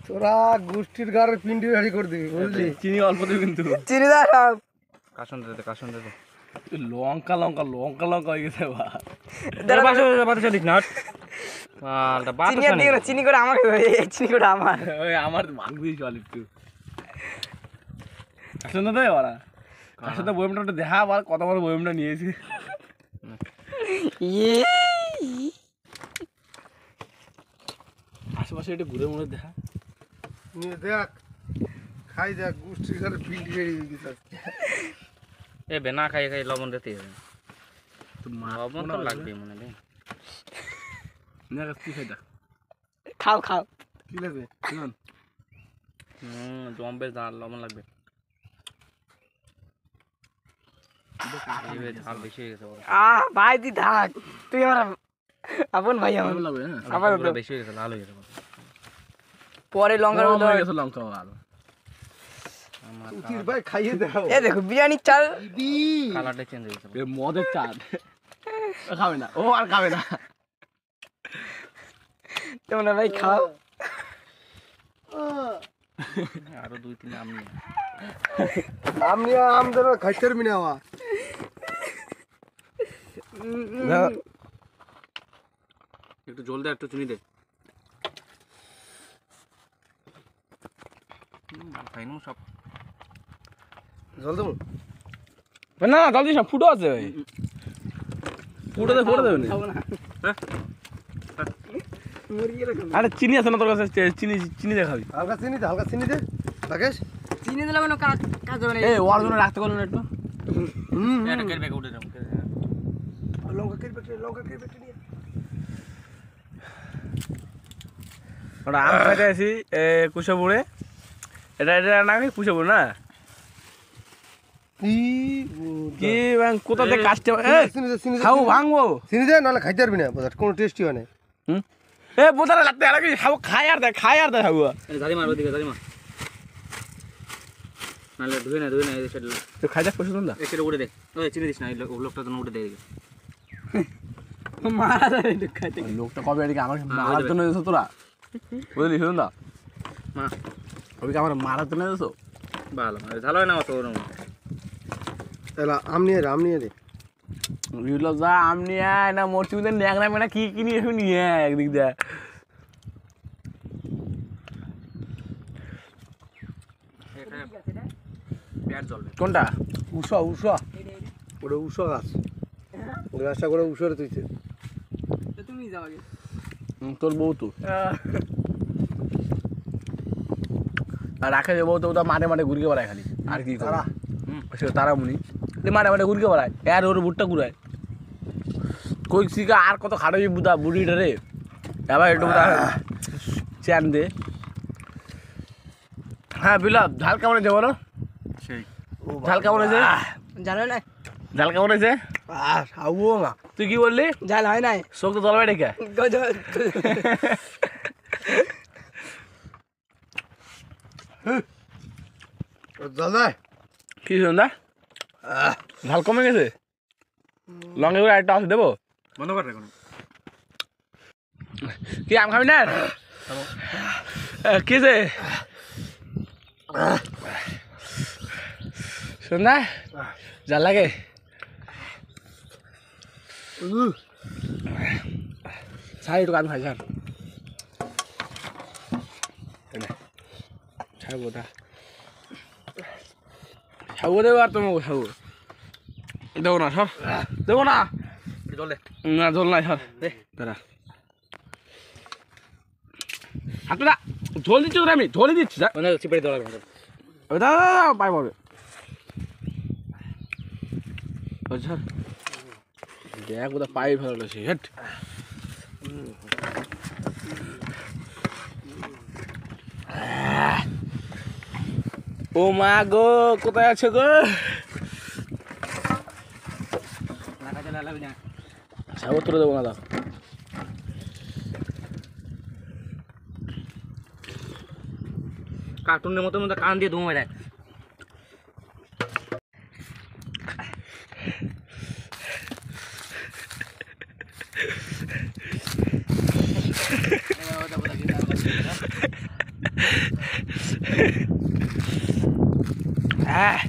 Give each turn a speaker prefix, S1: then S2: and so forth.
S1: তোরা গোষ্ঠীর গাড়ে পিন্ডি রেডি করে দিবি বুঝলি।
S2: চিনি অল্প দিবি কিন্তু।
S3: চিনি দা সব
S2: কাসন দে লঙ্কা লঙ্কা লঙ্কা লঙ্কা হয়ে গেছে বা।
S3: দাঁড়া,
S2: বাতা চলিস না মালটা বাতা
S3: চিনি আর দিও না, চিনি করে আমাকে চিনি করে আমার
S2: ওই আমার ভাঙবি চল একটু। কাসন দে ওরা কাসন দে বইমটা দেখা আবার কত বড় বইমটা নিয়েছি।
S3: ইয়ে
S2: আশেপাশে একটু ঘুরে মুড়ে দেখা
S1: নিয়ে দেখ খাই দেখ গোষ্ঠীর গাড়ে পিন্ডি রেডি হয়ে গেছে।
S4: এ বেনা খাই খাই লবণ দিতে হবে,
S2: তো মা
S4: লবণ তো লাগবে মনে নেই।
S2: না কি খাই দেখ
S3: খাও খাও
S1: কি লাগবে?
S4: জম্বের ঝাল লবণ লাগবে। এইভাবে ঝাল বেশি হয়ে গেছে বড়।
S3: ভাই তুই থাক, তুই আমার আপন ভাই আমার।
S2: লাগবে হ্যাঁ
S3: আবার
S4: পুরো বেশি হয়ে গেছে, লাল হয়ে গেছে বড়।
S3: পরে লঙ্কার মতো
S2: হয়ে গেছে লঙ্কা ভালো।
S4: আমার
S1: উতির ভাই খাইয়ে দাও।
S3: এ দেখো বিরিয়ানির চাল
S4: কালারটা চেঞ্জ হয়ে গেছে।
S2: এ মদের চাঁদ খাবে না, ও আর খাবে না।
S3: তোমরা ভাই খাও।
S4: আরো 2-3 আম নিয়ে
S1: আমনি আম ধরো খাইতে পারবি না আমা।
S4: একটু জল দে, একটু চিনি দে। খাই না সব।
S1: জল দেবো
S2: না না জলদি সব ফুটো আছে ভাই, ফুটো দেবে না। আরে চিনি আছে না তোর কাছে? চিনি চিনি দেখাবি।
S1: হালকা চিনি দে রাকেশ।
S3: চিনি দিলে কোনো কাজ হবে না।
S2: এই ওর জন্য রাখতে পারলো না একটু?
S4: এটা কেটে উঠে যাও।
S1: লঙ্কা কেটে নিয়ে
S2: ওটা আম খাইতে আসি কুশাপুরে। এটা না কুশাপুর না কি কোথা থেকে কাজটা খাবো ভাঙবো
S1: চিনি দে নাহলে খাইতে পারবি না বাজার কোনো টেস্টি হয় না।
S2: এ বোতারে লাগতে আর কি খাবো, খাই আর দে খাবো।
S4: দাদি মারবে দিকে, দাদি মার। নালে ধুয়ে না এই সেটা
S2: তো খাই দেখ পছন্দ না
S4: এই সেটা উঠে দে। ওই চিনি দিস না, এই লোকটা তো উঠে দে দিকে।
S3: মারা যাবে একটু খাইতে।
S2: লোকটা কবে এদিকে আমার মারার জন্য এসো তোরা, বুঝলি শুনুন দা
S4: মা
S2: ওদিকে আমার মারার জন্য এসো।
S4: ভালো ভালো হয় না অত ওরকম।
S1: এলা আম নিয়ে রে
S2: বুঝলো যা আম নিয়ে আয় না মরচি মধ্যে ন্যাংরা মেনা কি কিনি এসে নিয়ে আয় একদিক দিয়ে।
S4: পেট জ্বলবে।
S2: কোনটা?
S1: উষা ওটা উষা গাছ, ওই গাছটা করে উষারে তুইছে।
S3: তুমি যাও আগে।
S2: তোর বউ তো আর রাখে যে বউ তো ওটা মাঠে ঘুরকে বেড়ায় খালি আর কি
S1: তারা
S2: তারা মুনি মাঠে ঘুরকে বেড়ায় আর ওর বুটটা ঘুরায় কই শিখা আর কত খাটাবি বুদা বুড়িটা রে। এবার একটু বুদা চ্যান দে। হ্যাঁ বিলাপ ঝাল কেমন হয়েছে বলো?
S4: সেই
S2: ঝাল কেমন হয়েছে?
S3: জানো না
S2: ঝাল কেমন হয়েছে?
S1: খাবো না।
S2: তুই কি বললি?
S3: জাল হয় নাই।
S2: চোখ তো জলবাই ডেকে
S1: জল দেয়
S2: কি সন্ধ্যা ঝাল কমে গেছে? লঙ্কা করে একটা আছে দেবো?
S4: বন্ধ কর এখন।
S2: কি আম খাবি না? কি যে সন্ধ্যা জাল লাগে? ছাড় একটু কান খাই ছাড় ছাড়বো তা ছাড়বো দেবো আর তোমাকে ছাড়বো দেবো না সর দেবো না
S4: জল দে।
S2: না জল নাই সর দে দাঁড়া হাতটা ঝোল দিচ্ছি তোরা, আমি ঝোলই দিচ্ছি
S4: মানে চিপড়ে দেওয়া লাগবে।
S2: দাদা পাই পাবে দেখ ওটা পাই ভালো লাগছে হেট। ও মা গো কোথায় আছো গো? সাবত্র দেবো না দাও।
S4: কার্টুনের মতো কান দিয়ে ধুমে দেয়।
S2: হ্যাঁ